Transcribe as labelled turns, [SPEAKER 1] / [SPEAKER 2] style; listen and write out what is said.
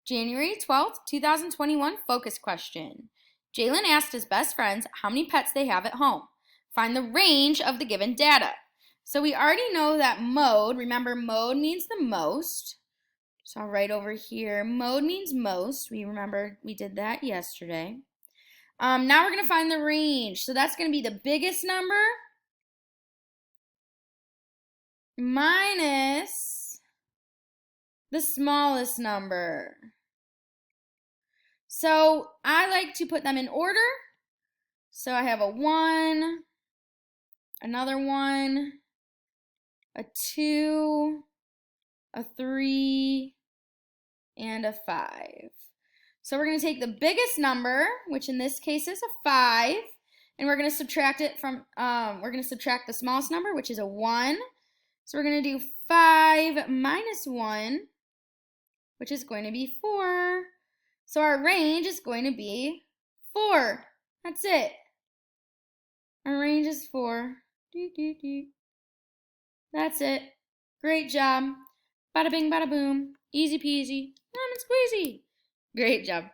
[SPEAKER 1] January 12th, 2021 focus question. Jalen asked his best friends how many pets they have at home. Find the range of the given data. So we already know that mode, remember mode means the most. So I'll write over here, mode means most. We remember we did that yesterday. Now we're going to find the range. So that's going to be the biggest number minus the smallest number. So I like to put them in order. So I have a 1, another 1, a 2, a 3, and a 5. So we're going to take the biggest number, which in this case is a 5, and we're going to subtract it from, we're going to subtract the smallest number, which is a 1. So we're going to do 5 minus 1, which is going to be 4. So our range is going to be 4. That's it. Our range is 4. That's it. Great job. Bada bing, bada boom. Easy peasy. Lemon squeezy. Great job.